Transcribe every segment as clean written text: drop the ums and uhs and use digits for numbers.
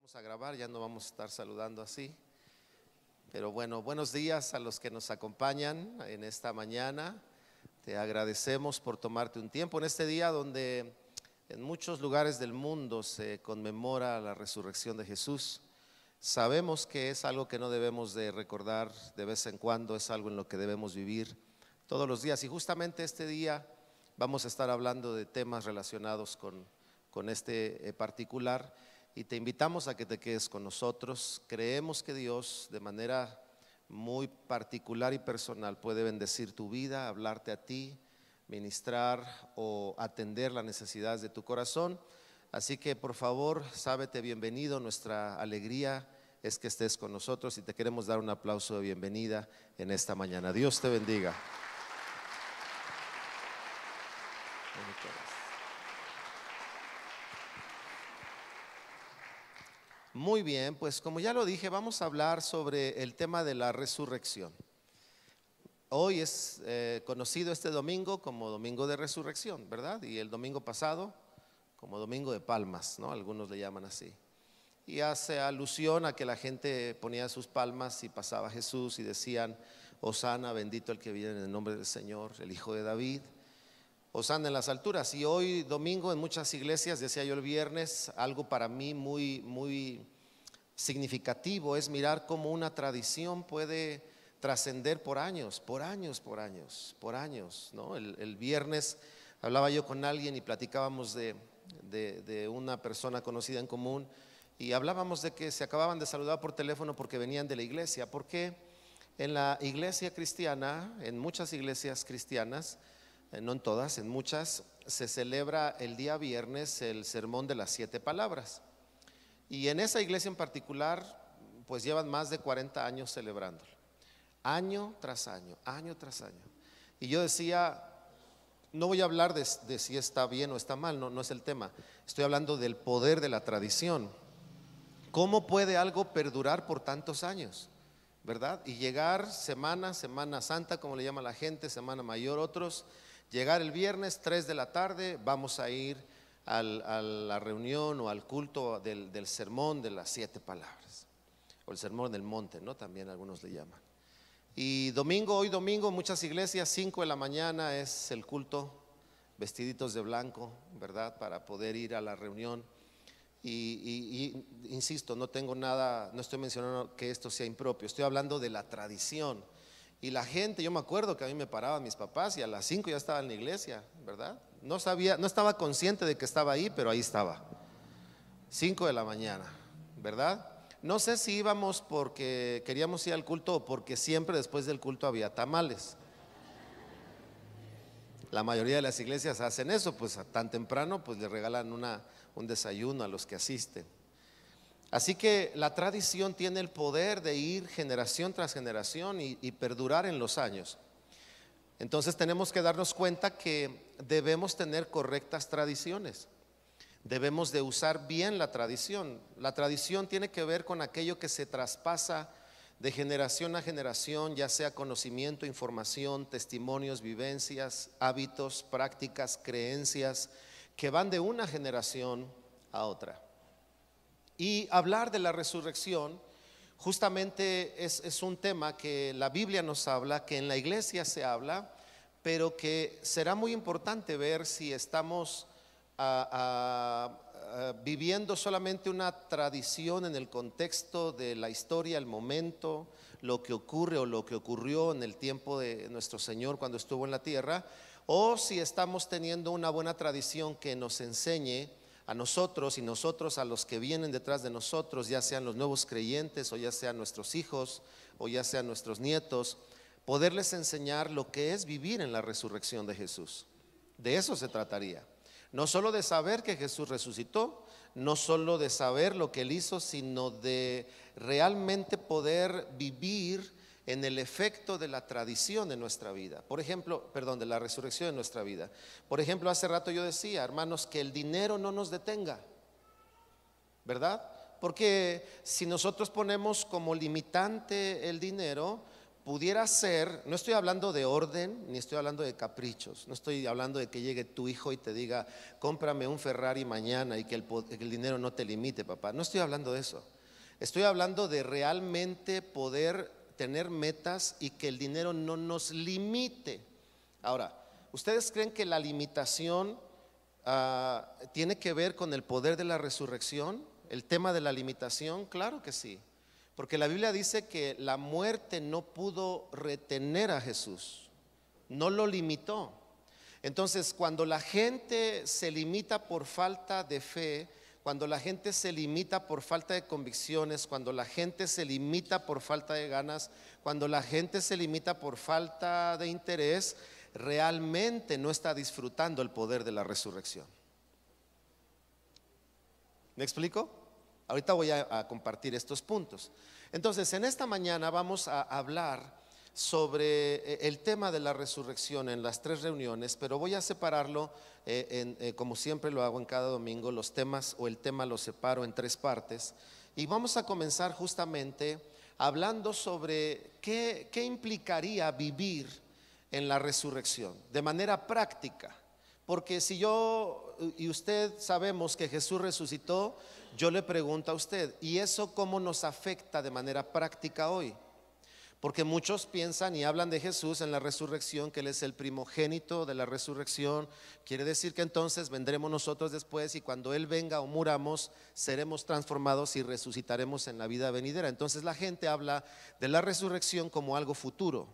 Vamos a grabar, ya no vamos a estar saludando así. Pero bueno, buenos días a los que nos acompañan en esta mañana. Te agradecemos por tomarte un tiempo en este día donde en muchos lugares del mundo se conmemora la resurrección de Jesús. Sabemos que es algo que no debemos de recordar de vez en cuando, es algo en lo que debemos vivir todos los días. Y justamente este día vamos a estar hablando de temas relacionados con este particular. Y te invitamos a que te quedes con nosotros. Creemos que Dios de manera muy particular y personal puede bendecir tu vida, hablarte a ti, ministrar o atender las necesidades de tu corazón. Así que por favor, sábete bienvenido. Nuestra alegría es que estés con nosotros y te queremos dar un aplauso de bienvenida en esta mañana. Dios te bendiga. Muy bien, pues como ya lo dije, vamos a hablar sobre el tema de la resurrección. Hoy es conocido este domingo como Domingo de Resurrección, ¿verdad? Y el domingo pasado como Domingo de Palmas, ¿no? Algunos le llaman así. Y hace alusión a que la gente ponía sus palmas y pasaba a Jesús y decían: Hosana, bendito el que viene en el nombre del Señor, el Hijo de David. Hosana en las alturas. Y hoy domingo en muchas iglesias, decía yo el viernes, algo para mí muy significativo es mirar cómo una tradición puede trascender por años, ¿no? El viernes hablaba yo con alguien y platicábamos de una persona conocida en común y hablábamos de que se acababan de saludar por teléfono porque venían de la iglesia, porque en la iglesia cristiana, en muchas iglesias cristianas, no en todas, en muchas, se celebra el día viernes el sermón de las 7 palabras. Y en esa iglesia en particular, pues llevan más de 40 años celebrándolo, año tras año, año tras año. Y yo decía, no voy a hablar de si está bien o está mal, no es el tema. Estoy hablando del poder de la tradición. ¿Cómo puede algo perdurar por tantos años? ¿Verdad? Y llegar Semana Santa, como le llama la gente, Semana Mayor, otros, llegar el viernes 3 de la tarde, vamos a ir a la reunión o al culto del sermón de las 7 palabras, o el sermón del monte, ¿no? También algunos le llaman. Y hoy domingo, muchas iglesias, 5 de la mañana es el culto, vestiditos de blanco, ¿verdad? Para poder ir a la reunión. Y insisto, no tengo nada, no estoy mencionando que esto sea impropio, estoy hablando de la tradición. Y la gente, yo me acuerdo que a mí me paraban mis papás y a las 5 ya estaba en la iglesia, ¿verdad? No sabía, no estaba consciente de que estaba ahí, pero ahí estaba, 5 de la mañana, ¿verdad? No sé si íbamos porque queríamos ir al culto o porque siempre después del culto había tamales. La mayoría de las iglesias hacen eso, pues tan temprano pues le regalan un desayuno a los que asisten. Así que la tradición tiene el poder de ir generación tras generación y perdurar en los años. Entonces tenemos que darnos cuenta que debemos tener correctas tradiciones. Debemos de usar bien la tradición. La tradición tiene que ver con aquello que se traspasa de generación a generación, ya sea conocimiento, información, testimonios, vivencias, hábitos, prácticas, creencias, que van de una generación a otra. Y hablar de la resurrección justamente es un tema que la Biblia nos habla, que en la iglesia se habla, pero que será muy importante ver si estamos viviendo solamente una tradición en el contexto de la historia, el momento, lo que ocurre o lo que ocurrió en el tiempo de nuestro Señor cuando estuvo en la tierra, o si estamos teniendo una buena tradición que nos enseñe a nosotros y nosotros a los que vienen detrás de nosotros, ya sean los nuevos creyentes o ya sean nuestros hijos o ya sean nuestros nietos, poderles enseñar lo que es vivir en la resurrección de Jesús. De eso se trataría. No solo de saber que Jesús resucitó, no solo de saber lo que Él hizo, sino de realmente poder vivir en el efecto de la tradición de nuestra vida. Por ejemplo, de la resurrección de nuestra vida. Por ejemplo, hace rato yo decía, hermanos, que el dinero no nos detenga, ¿verdad? Porque si nosotros ponemos como limitante el dinero, pudiera ser, no estoy hablando de orden, ni estoy hablando de caprichos, no estoy hablando de que llegue tu hijo y te diga, cómprame un Ferrari mañana y que el dinero no te limite, papá. No estoy hablando de eso. Estoy hablando de realmente poder tener metas y que el dinero no nos limite. Ahora, ¿ustedes creen que la limitación tiene que ver con el poder de la resurrección? El tema de la limitación, claro que sí. Porque la Biblia dice que la muerte no pudo retener a Jesús, no lo limitó. Entonces, cuando la gente se limita por falta de fe, cuando la gente se limita por falta de convicciones, cuando la gente se limita por falta de ganas, cuando la gente se limita por falta de interés, realmente no está disfrutando el poder de la resurrección. ¿Me explico? Ahorita voy a compartir estos puntos. Entonces, en esta mañana vamos a hablar sobre el tema de la resurrección en las 3 reuniones, pero voy a separarlo, como siempre lo hago en cada domingo, los temas o el tema lo separo en 3 partes. Y vamos a comenzar justamente hablando sobre qué implicaría vivir en la resurrección de manera práctica. Porque si yo y usted sabemos que Jesús resucitó, yo le pregunto a usted, ¿y eso cómo nos afecta de manera práctica hoy? Porque muchos piensan y hablan de Jesús en la resurrección, que Él es el primogénito de la resurrección. Quiere decir que entonces vendremos nosotros después y cuando Él venga o muramos, seremos transformados y resucitaremos en la vida venidera. Entonces la gente habla de la resurrección como algo futuro.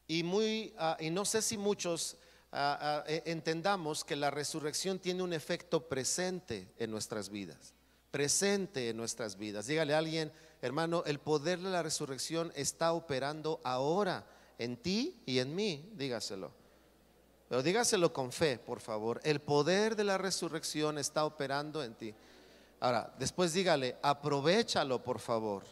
Y no sé si muchos entendamos que la resurrección tiene un efecto presente en nuestras vidas. Presente en nuestras vidas. Dígale a alguien, hermano, el poder de la resurrección está operando ahora en ti y en mí. Dígaselo. Pero dígaselo con fe, por favor. El poder de la resurrección está operando en ti. Ahora, después dígale, aprovéchalo, por favor.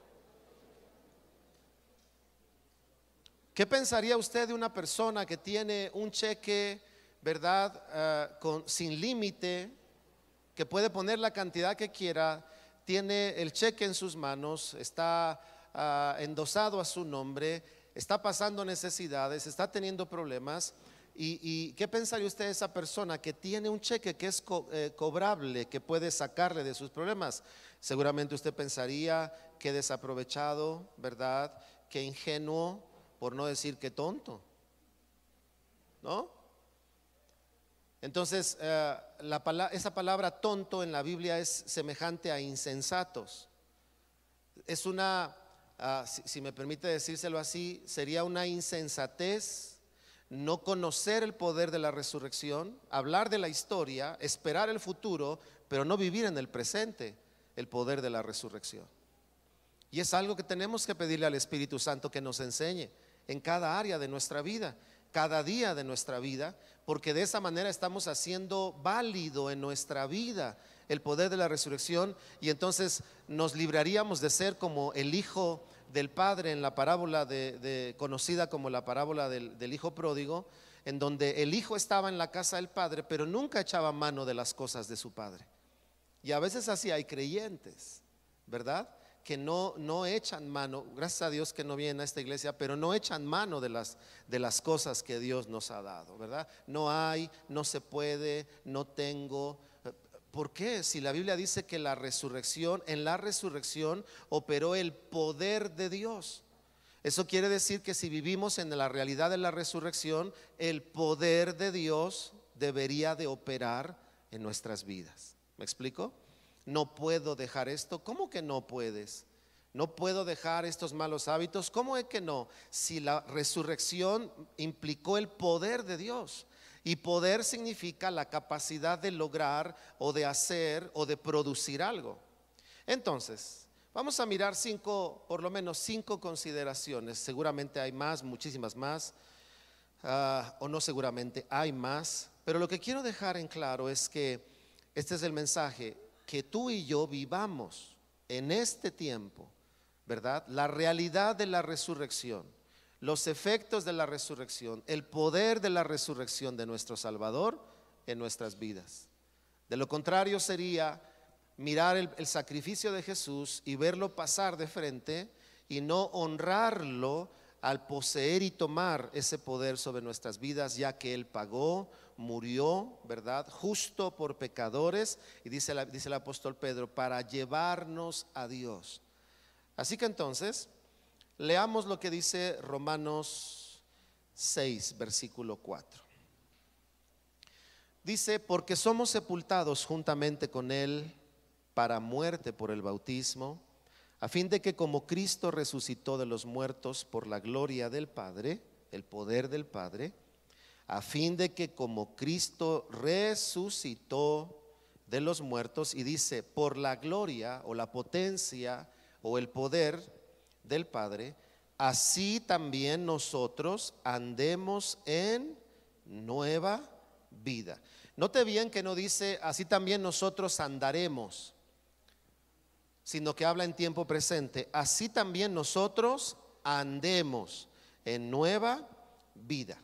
¿Qué pensaría usted de una persona que tiene un cheque, verdad, sin límite, que puede poner la cantidad que quiera, tiene el cheque en sus manos, está endosado a su nombre, está pasando necesidades, está teniendo problemas? ¿Y qué pensaría usted de esa persona que tiene un cheque que es cobrable, que puede sacarle de sus problemas? Seguramente usted pensaría que desaprovechado, ¿verdad? Que ingenuo, por no decir que tonto, ¿no? Entonces, esa palabra tonto en la Biblia es semejante a insensatos. Es una, si me permite decírselo así, sería una insensatez no conocer el poder de la resurrección, hablar de la historia, esperar el futuro, pero no vivir en el presente el poder de la resurrección. Y es algo que tenemos que pedirle al Espíritu Santo que nos enseñe en cada área de nuestra vida, cada día de nuestra vida, porque de esa manera estamos haciendo válido en nuestra vida el poder de la resurrección, y entonces nos libraríamos de ser como el hijo del padre en la parábola conocida como la parábola del hijo pródigo, en donde el hijo estaba en la casa del padre, pero nunca echaba mano de las cosas de su padre. Y a veces así hay creyentes, ¿verdad?, que no echan mano, gracias a Dios que no vienen a esta iglesia, pero no echan mano de las cosas que Dios nos ha dado, ¿verdad? No hay, no se puede, no tengo. ¿Por qué? Si la Biblia dice que en la resurrección operó el poder de Dios. Eso quiere decir que si vivimos en la realidad de la resurrección, el poder de Dios debería de operar en nuestras vidas. ¿Me explico? No puedo dejar esto. ¿Cómo que no puedes? No puedo dejar estos malos hábitos. ¿Cómo es que no? Si la resurrección implicó el poder de Dios, y poder significa la capacidad de lograr o de hacer o de producir algo. Entonces, vamos a mirar por lo menos 5 consideraciones. Seguramente hay más, muchísimas más, o no seguramente hay más, pero lo que quiero dejar en claro es que este es el mensaje: que tú y yo vivamos en este tiempo, ¿verdad?, la realidad de la resurrección, los efectos de la resurrección, el poder de la resurrección de nuestro Salvador en nuestras vidas. De lo contrario sería mirar el sacrificio de Jesús y verlo pasar de frente y no honrarlo al poseer y tomar ese poder sobre nuestras vidas, ya que Él pagó, murió, ¿verdad? Justo por pecadores, y dice el apóstol Pedro, para llevarnos a Dios. Así que entonces, leamos lo que dice Romanos 6, versículo 4. Dice, porque somos sepultados juntamente con Él para muerte por el bautismo, a fin de que como Cristo resucitó de los muertos por la gloria del Padre, el poder del Padre, a fin de que como Cristo resucitó de los muertos, y dice, por la gloria o la potencia o el poder del Padre, así también nosotros andemos en nueva vida. Note bien que no dice, así también nosotros andaremos, sino que habla en tiempo presente. Así también nosotros andemos en nueva vida.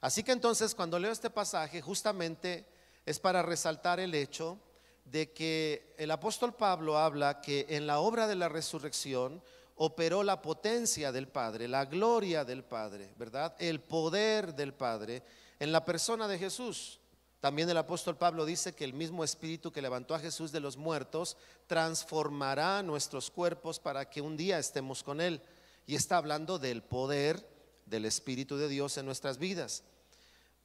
Así que entonces cuando leo este pasaje, justamente es para resaltar el hecho de que el apóstol Pablo habla que en la obra de la resurrección operó la potencia del Padre, la gloria del Padre, ¿verdad? El poder del Padre en la persona de Jesús. También el apóstol Pablo dice que el mismo Espíritu que levantó a Jesús de los muertos transformará nuestros cuerpos para que un día estemos con Él. Y está hablando del poder del Espíritu de Dios en nuestras vidas.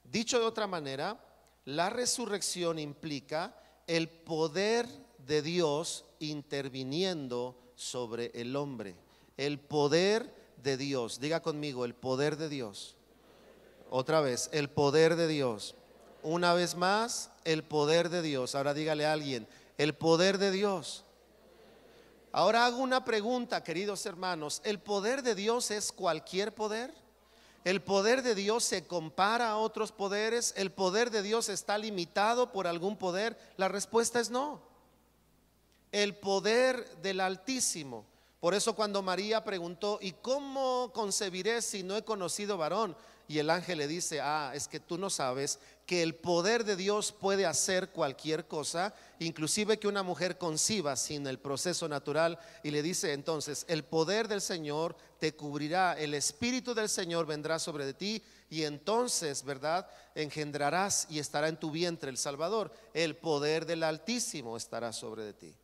Dicho de otra manera, la resurrección implica el poder de Dios interviniendo sobre el hombre. El poder de Dios. Diga conmigo, el poder de Dios. Otra vez, el poder de Dios. Una vez más, el poder de Dios. Ahora dígale a alguien, el poder de Dios. Ahora hago una pregunta, queridos hermanos. ¿El poder de Dios es cualquier poder? ¿El poder de Dios se compara a otros poderes? ¿El poder de Dios está limitado por algún poder? La respuesta es no. El poder del Altísimo. Por eso cuando María preguntó, ¿y cómo concebiré si no he conocido varón? Y el ángel le dice, es que tú no sabes que el poder de Dios puede hacer cualquier cosa, inclusive que una mujer conciba sin el proceso natural. Y le dice entonces, el poder del Señor te cubrirá, el Espíritu del Señor vendrá sobre de ti, y entonces, ¿verdad?, engendrarás y estará en tu vientre el Salvador. El poder del Altísimo estará sobre de ti,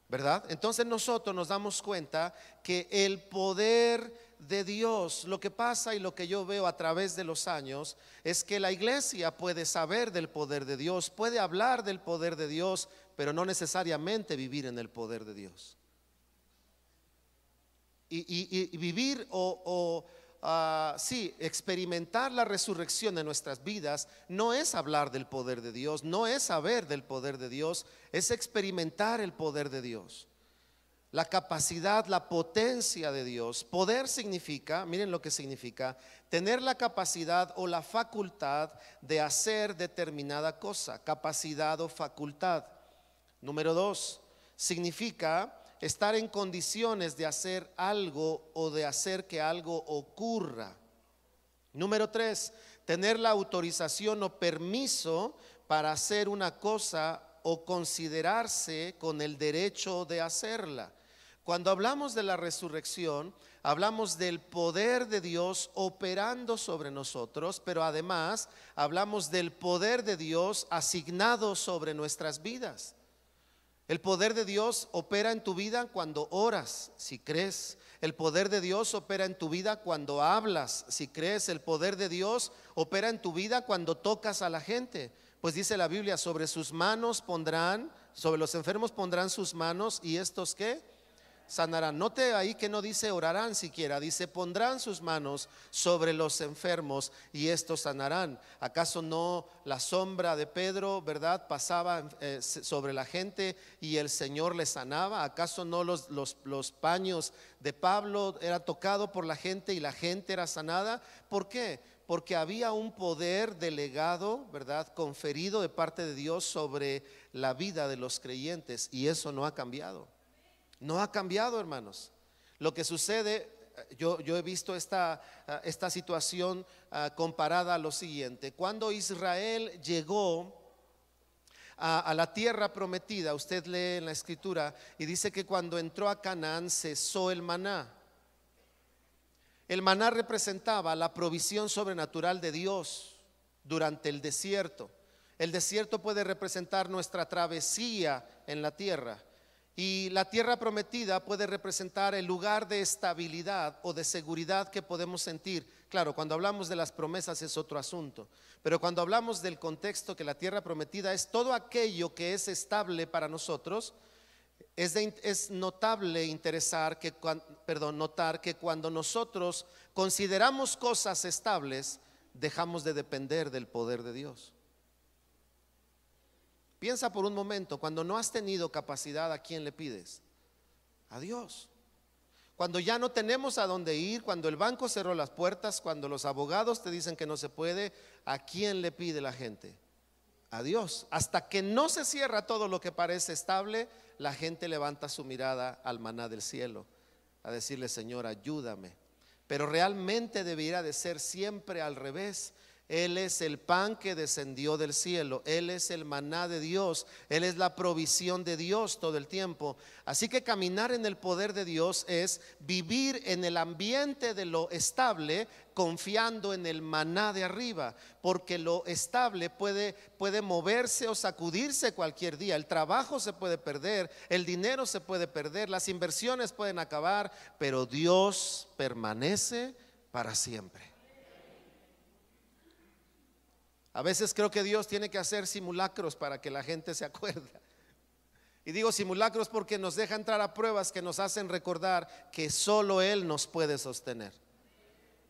¿verdad? Entonces nosotros nos damos cuenta que el poder de Dios, lo que pasa y lo que yo veo a través de los años es que la iglesia puede saber del poder de Dios, puede hablar del poder de Dios, pero no necesariamente vivir en el poder de Dios. Y vivir experimentar la resurrección en nuestras vidas no es hablar del poder de Dios, no es saber del poder de Dios, es experimentar el poder de Dios. La capacidad, la potencia de Dios. Poder significa, miren lo que significa, tener la capacidad o la facultad de hacer determinada cosa. Capacidad o facultad. Número 2, significa estar en condiciones de hacer algo o de hacer que algo ocurra. Número 3, tener la autorización o permiso para hacer una cosa o considerarse con el derecho de hacerla. Cuando hablamos de la resurrección, hablamos del poder de Dios operando sobre nosotros, pero además hablamos del poder de Dios asignado sobre nuestras vidas. El poder de Dios opera en tu vida cuando oras, si crees. El poder de Dios opera en tu vida cuando hablas, si crees. El poder de Dios opera en tu vida cuando tocas a la gente. Pues dice la Biblia, sobre sus manos pondrán, sobre los enfermos pondrán sus manos, y estos ¿qué? Sanarán. Note ahí que no dice orarán siquiera, dice pondrán sus manos sobre los enfermos y estos sanarán. ¿Acaso no la sombra de Pedro, verdad, pasaba sobre la gente y el Señor le sanaba? ¿Acaso no los paños de Pablo era tocado por la gente y la gente era sanada? ¿Por qué? Porque había un poder delegado, ¿verdad?, conferido de parte de Dios sobre la vida de los creyentes, y eso no ha cambiado. No ha cambiado, hermanos. Lo que sucede, yo he visto esta situación comparada a lo siguiente. Cuando Israel llegó a la tierra prometida, usted lee en la escritura y dice que cuando entró a Canaán cesó el maná. El maná representaba la provisión sobrenatural de Dios durante el desierto. El desierto puede representar nuestra travesía en la tierra, y la tierra prometida puede representar el lugar de estabilidad o de seguridad que podemos sentir. Claro, cuando hablamos de las promesas es otro asunto, pero cuando hablamos del contexto, que la tierra prometida es todo aquello que es estable para nosotros, es notable notar que cuando nosotros consideramos cosas estables, dejamos de depender del poder de Dios. Piensa por un momento, cuando no has tenido capacidad, ¿a quién le pides? A Dios. Cuando ya no tenemos a dónde ir, cuando el banco cerró las puertas, cuando los abogados te dicen que no se puede, ¿a quién le pide la gente? A Dios. Hasta que no se cierra todo lo que parece estable, la gente levanta su mirada al maná del cielo, a decirle: Señor, ayúdame. Pero realmente debería de ser siempre al revés. Él es el pan que descendió del cielo, Él es el maná de Dios, Él es la provisión de Dios todo el tiempo. Así que caminar en el poder de Dios es vivir en el ambiente de lo estable, confiando en el maná de arriba, porque lo estable puede moverse o sacudirse cualquier día. El trabajo se puede perder, el dinero se puede perder, las inversiones pueden acabar, pero Dios permanece para siempre. A veces creo que Dios tiene que hacer simulacros para que la gente se acuerde. Y digo simulacros porque nos deja entrar a pruebas que nos hacen recordar que solo Él nos puede sostener.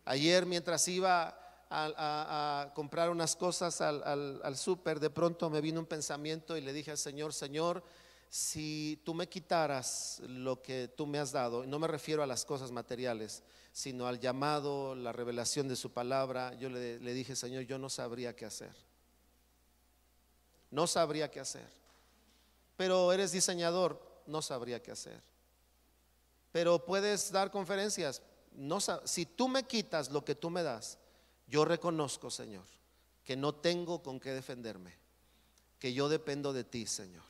Ayer, mientras iba a comprar unas cosas al súper, de pronto me vino un pensamiento y le dije al Señor: Señor, si tú me quitaras lo que tú me has dado, y no me refiero a las cosas materiales, sino al llamado, la revelación de su palabra, yo le dije: Señor, yo no sabría qué hacer. No sabría qué hacer. Pero eres diseñador, no sabría qué hacer. Pero puedes dar conferencias, si tú me quitas lo que tú me das, yo reconozco, Señor, que no tengo con qué defenderme, que yo dependo de ti, Señor.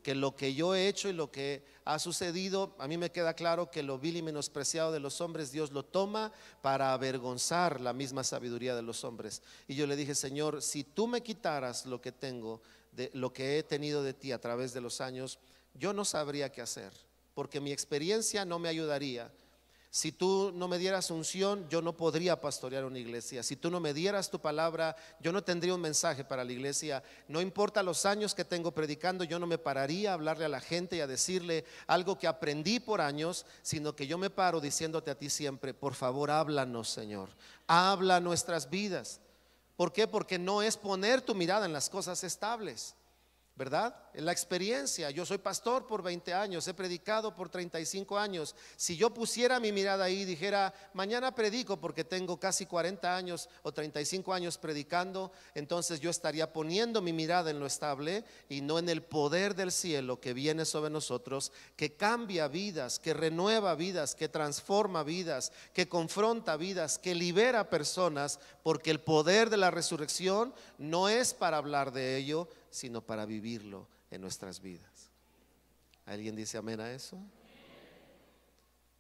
Que lo que yo he hecho y lo que ha sucedido, a mí me queda claro que lo vil y menospreciado de los hombres, Dios lo toma para avergonzar la misma sabiduría de los hombres. Y yo le dije: Señor, si tú me quitaras lo que tengo, de lo que he tenido de ti a través de los años, yo no sabría qué hacer, porque mi experiencia no me ayudaría. Si tú no me dieras unción, yo no podría pastorear una iglesia. Si tú no me dieras tu palabra, yo no tendría un mensaje para la iglesia. No importa los años que tengo predicando, yo no me pararía a hablarle a la gente y a decirle algo que aprendí por años, sino que yo me paro diciéndote a ti siempre: por favor, háblanos, Señor. Habla nuestras vidas. ¿Por qué? Porque no es poner tu mirada en las cosas estables, ¿verdad? En la experiencia, yo soy pastor por 20 años, he predicado por 35 años. Si yo pusiera mi mirada ahí y dijera: mañana predico, porque tengo casi 40 años o 35 años predicando, entonces yo estaría poniendo mi mirada en lo estable y no en el poder del cielo que viene sobre nosotros, que cambia vidas, que renueva vidas, que transforma vidas, que confronta vidas, que libera personas, porque el poder de la resurrección no es para hablar de ello, sino para vivirlo en nuestras vidas. ¿Alguien dice amén a eso?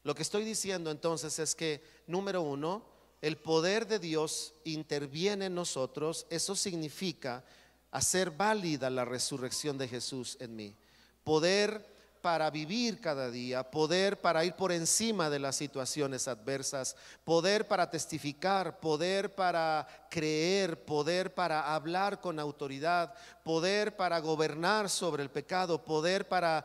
Lo que estoy diciendo entonces es que, número uno, el poder de Dios interviene en nosotros. Eso significa hacer válida la resurrección de Jesús en mí. Poder para vivir cada día, poder para ir por encima de las situaciones adversas, poder para testificar, poder para creer, poder para hablar con autoridad, poder para gobernar sobre el pecado, poder para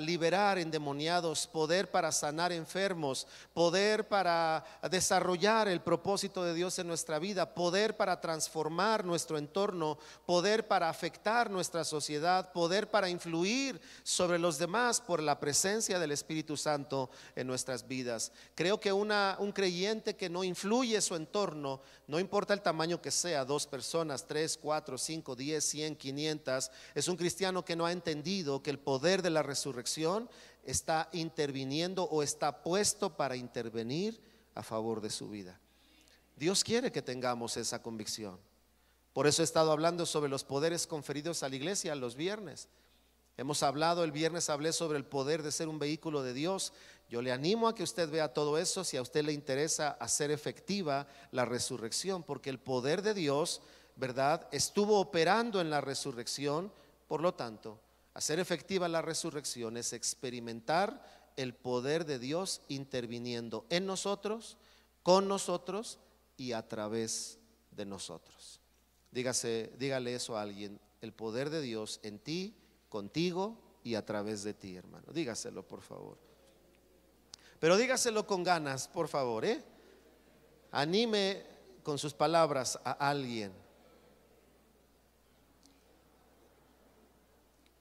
liberar endemoniados, poder para sanar enfermos, poder para desarrollar el propósito de Dios en nuestra vida, poder para transformar nuestro entorno, poder para afectar nuestra sociedad, poder para influir sobre los demás por la presencia del Espíritu Santo en nuestras vidas. Creo que un creyente que no influye su entorno, no importa el tamaño que sea, 2 personas, 3, 4, 5, 10, 100, 500, es un cristiano que no ha entendido que el poder de la resurrección está interviniendo o está puesto para intervenir a favor de su vida. Dios quiere que tengamos esa convicción. Por eso he estado hablando sobre los poderes conferidos a la iglesia los viernes. Hemos hablado, el viernes hablé sobre el poder de ser un vehículo de Dios. Yo le animo a que usted vea todo eso si a usted le interesa hacer efectiva la resurrección, porque el poder de Dios, ¿verdad?, estuvo operando en la resurrección. Por lo tanto, hacer efectiva la resurrección es experimentar el poder de Dios interviniendo en nosotros, con nosotros y a través de nosotros. Dígale eso a alguien: el poder de Dios en ti, contigo y a través de ti, hermano. Dígaselo, por favor. Pero dígaselo con ganas, por favor, ¿eh? Anime con sus palabras a alguien.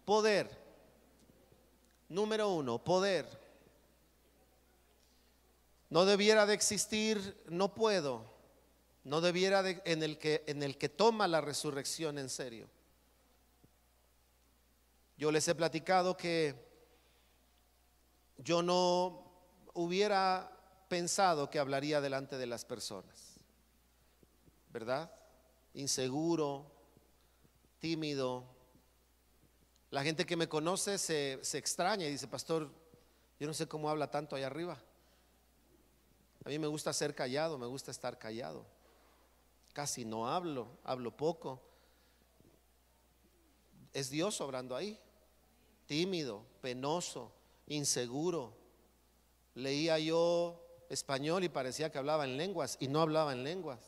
Poder. Número 1, poder. No debiera de existir no puedo. No debiera de, en el que toma la resurrección en serio. Yo les he platicado que yo no hubiera pensado que hablaría delante de las personas, ¿verdad? Inseguro, tímido. La gente que me conoce se extraña y dice: pastor, yo no sé cómo habla tanto allá arriba. A mí me gusta ser callado, me gusta estar callado. Casi no hablo, hablo poco. Es Dios obrando ahí. Tímido, penoso, inseguro. Leía yo español y parecía que hablaba en lenguas y no hablaba en lenguas.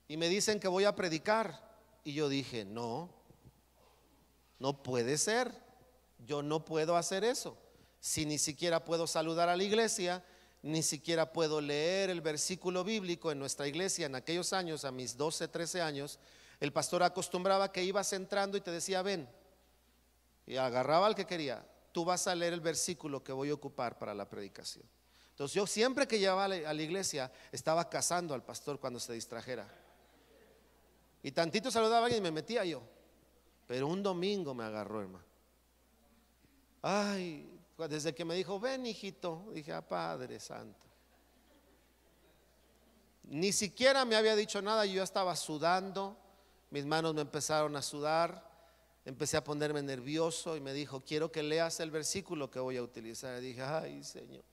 Y me dicen que voy a predicar y yo dije: no, no puede ser. Yo no puedo hacer eso. Si ni siquiera puedo saludar a la iglesia, ni siquiera puedo leer el versículo bíblico. En nuestra iglesia en aquellos años, a mis 12, 13 años, el pastor acostumbraba que ibas entrando y te decía: ven, y agarraba al que quería: tú vas a leer el versículo que voy a ocupar para la predicación. Entonces yo siempre que llegaba a la iglesia estaba cazando al pastor cuando se distrajera, y tantito saludaba a alguien y me metía yo. Pero un domingo me agarró, hermano. Ay, desde que me dijo: ven, hijito, dije: Padre Santo. Ni siquiera me había dicho nada, yo ya estaba sudando. Mis manos me empezaron a sudar, empecé a ponerme nervioso y me dijo: quiero que leas el versículo que voy a utilizar. Y dije: ay, Señor,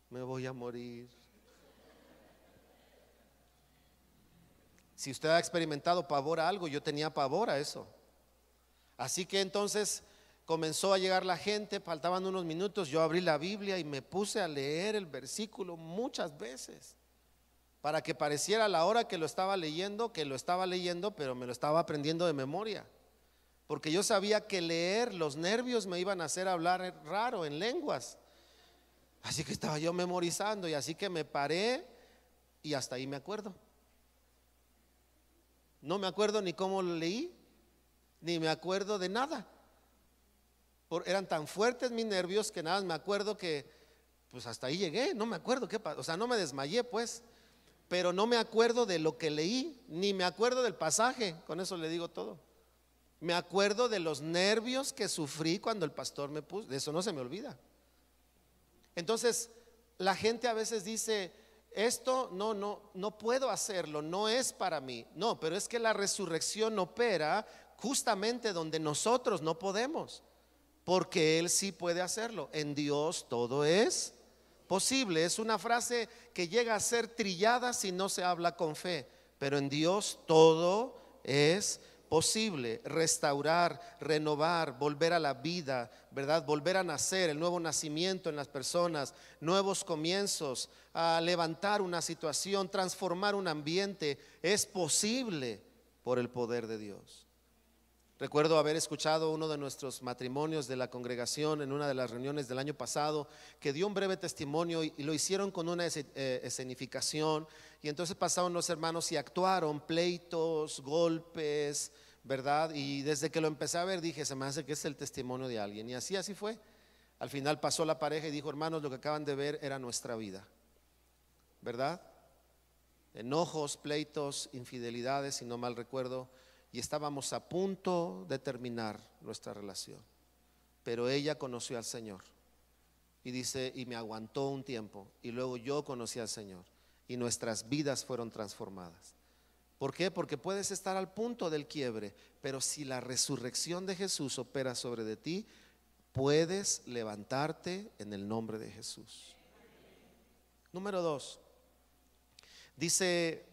me voy a morir. Si usted ha experimentado pavor a algo, yo tenía pavor a eso. Así que entonces comenzó a llegar la gente, faltaban unos minutos, yo abrí la Biblia y me puse a leer el versículo muchas veces, para que pareciera la hora que lo estaba leyendo, pero me lo estaba aprendiendo de memoria, porque yo sabía que leer, los nervios me iban a hacer hablar raro en lenguas. Así que estaba yo memorizando, y así que me paré y hasta ahí me acuerdo. No me acuerdo ni cómo lo leí, ni me acuerdo de nada. Eran tan fuertes mis nervios que nada, me acuerdo que pues hasta ahí llegué. No me acuerdo qué pasó, o sea, no me desmayé pues, pero no me acuerdo de lo que leí, ni me acuerdo del pasaje. Con eso le digo todo. Me acuerdo de los nervios que sufrí cuando el pastor me puso. De eso no se me olvida. Entonces la gente a veces dice: esto no puedo hacerlo, no es para mí. No, pero es que la resurrección opera justamente donde nosotros no podemos, porque Él sí puede hacerlo. En Dios todo es posible. Es una frase que llega a ser trillada si no se habla con fe, pero en Dios todo es posible. Restaurar, renovar, volver a la vida, ¿verdad? Volver a nacer, el nuevo nacimiento en las personas, nuevos comienzos, a levantar una situación, transformar un ambiente, es posible por el poder de Dios. Recuerdo haber escuchado uno de nuestros matrimonios de la congregación en una de las reuniones del año pasado, que dio un breve testimonio y lo hicieron con una escenificación. Y entonces pasaron los hermanos y actuaron pleitos, golpes, ¿verdad? Y desde que lo empecé a ver dije: se me hace que es el testimonio de alguien. Y así fue. Al final pasó la pareja y dijo: hermanos, lo que acaban de ver era nuestra vida, ¿verdad? Enojos, pleitos, infidelidades, si no mal recuerdo. Y estábamos a punto de terminar nuestra relación, pero ella conoció al Señor, y dice: y me aguantó un tiempo, y luego yo conocí al Señor, y nuestras vidas fueron transformadas. ¿Por qué? Porque puedes estar al punto del quiebre, pero si la resurrección de Jesús opera sobre de ti, puedes levantarte en el nombre de Jesús. Número 2, dice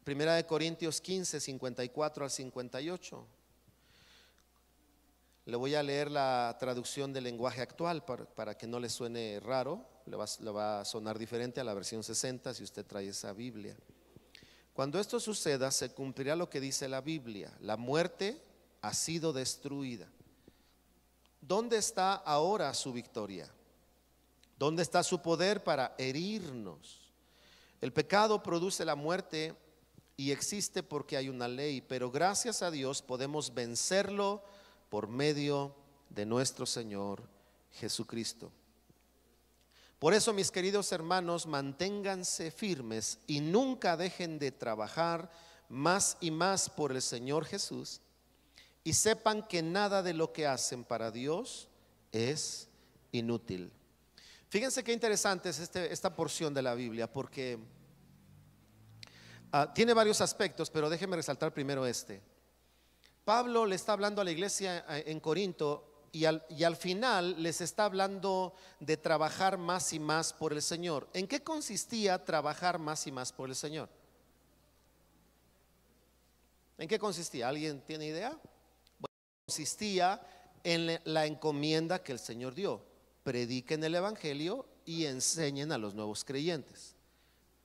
1 Corintios 15, 54 al 58. Le voy a leer la traducción del lenguaje actual para que no le suene raro. Le va a sonar diferente a la versión 60 si usted trae esa Biblia. Cuando esto suceda, se cumplirá lo que dice la Biblia: la muerte ha sido destruida. ¿Dónde está ahora su victoria? ¿Dónde está su poder para herirnos? El pecado produce la muerte y existe porque hay una ley, pero gracias a Dios podemos vencerlo por medio de nuestro Señor Jesucristo. Por eso, mis queridos hermanos, manténganse firmes y nunca dejen de trabajar más y más por el Señor Jesús, y sepan que nada de lo que hacen para Dios es inútil. Fíjense qué interesante es esta porción de la Biblia, porque tiene varios aspectos, pero déjenme resaltar primero este. Pablo le está hablando a la iglesia en Corinto y al final les está hablando de trabajar más y más por el Señor. ¿En qué consistía trabajar más y más por el Señor? ¿En qué consistía? ¿Alguien tiene idea? Bueno, consistía en la encomienda que el Señor dio: prediquen el evangelio y enseñen a los nuevos creyentes.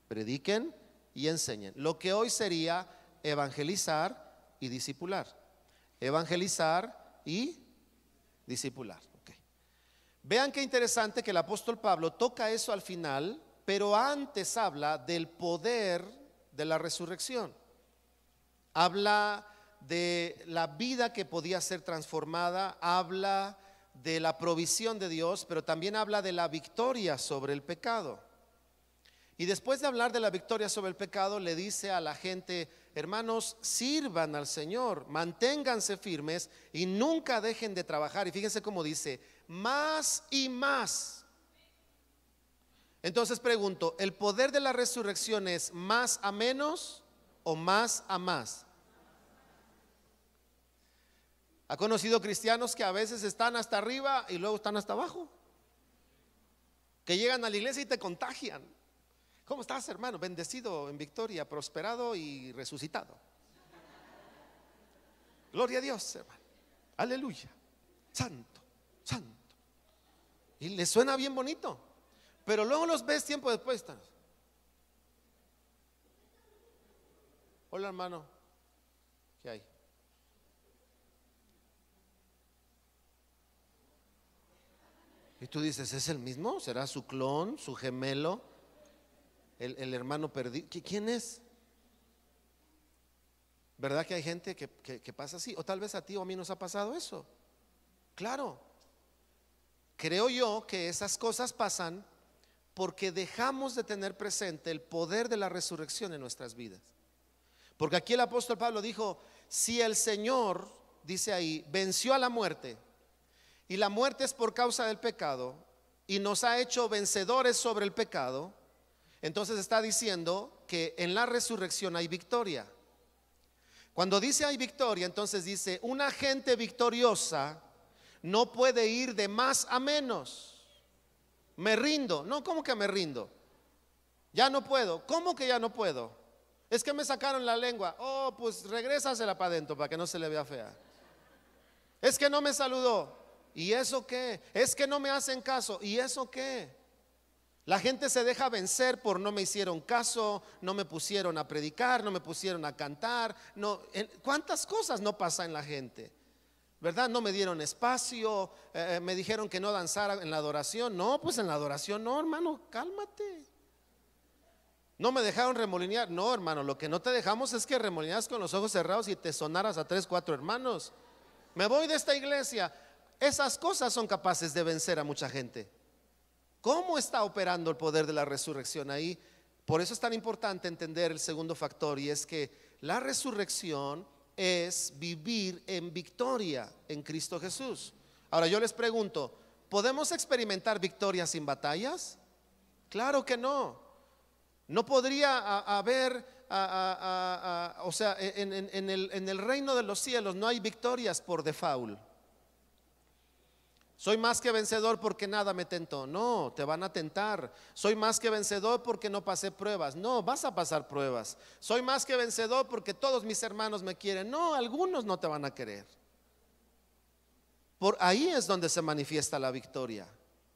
Prediquen y enseñen. Lo que hoy sería evangelizar y discipular. Evangelizar y discipular. Okay. Vean qué interesante que el apóstol Pablo toca eso al final, pero antes habla del poder de la resurrección. Habla de la vida que podía ser transformada, habla de la provisión de Dios, pero también habla de la victoria sobre el pecado. Y después de hablar de la victoria sobre el pecado, le dice a la gente: hermanos, sirvan al Señor, manténganse firmes y nunca dejen de trabajar. Y fíjense cómo dice: más y más. Entonces pregunto, ¿el poder de la resurrección es más a menos o más a más? ¿Ha conocido cristianos que a veces están hasta arriba y luego están hasta abajo? Que llegan a la iglesia y te contagian. ¿Cómo estás, hermano? Bendecido, en victoria, prosperado y resucitado. Gloria a Dios, hermano. Aleluya. Santo, santo. Y les suena bien bonito, pero luego los ves tiempo después. Están. Hola, hermano. ¿Qué hay? Y tú dices: ¿es el mismo? ¿Será su clon, su gemelo? El hermano perdido. ¿Quién es? ¿Verdad que hay gente que pasa así? O tal vez a ti o a mí nos ha pasado eso. Claro. Creo yo que esas cosas pasan porque dejamos de tener presente el poder de la resurrección en nuestras vidas. Porque aquí el apóstol Pablo dijo: si el Señor, dice ahí, venció a la muerte, y la muerte es por causa del pecado, y nos ha hecho vencedores sobre el pecado, entonces está diciendo que en la resurrección hay victoria. Cuando dice hay victoria, entonces dice: una gente victoriosa no puede ir de más a menos. Me rindo. No, ¿cómo que me rindo? Ya no puedo. ¿Cómo que ya no puedo? Es que me sacaron la lengua. Oh, pues regrésasela para adentro para que no se le vea fea. Es que no me saludó. ¿Y eso qué? Es que no me hacen caso. ¿Y eso qué? La gente se deja vencer por: no me hicieron caso, no me pusieron a predicar, no me pusieron a cantar, no, ¿cuántas cosas no pasa en la gente? ¿Verdad? No me dieron espacio, me dijeron que no danzara en la adoración. No, pues en la adoración no, hermano, cálmate. No me dejaron remolinear. No, hermano, lo que no te dejamos es que remolineas con los ojos cerrados y te sonaras a 3, 4 hermanos. Me voy de esta iglesia. Esas cosas son capaces de vencer a mucha gente. ¿Cómo está operando el poder de la resurrección ahí? Por eso es tan importante entender el segundo factor, y es que la resurrección es vivir en victoria en Cristo Jesús. Ahora yo les pregunto: ¿podemos experimentar victoria sin batallas? Claro que no. No podría haber, o sea, en el reino de los cielos no hay victorias por default. Soy más que vencedor porque nada me tentó. No, te van a tentar. Soy más que vencedor porque no pasé pruebas. No, vas a pasar pruebas. Soy más que vencedor porque todos mis hermanos me quieren. No, algunos no te van a querer. Por ahí es donde se manifiesta la victoria,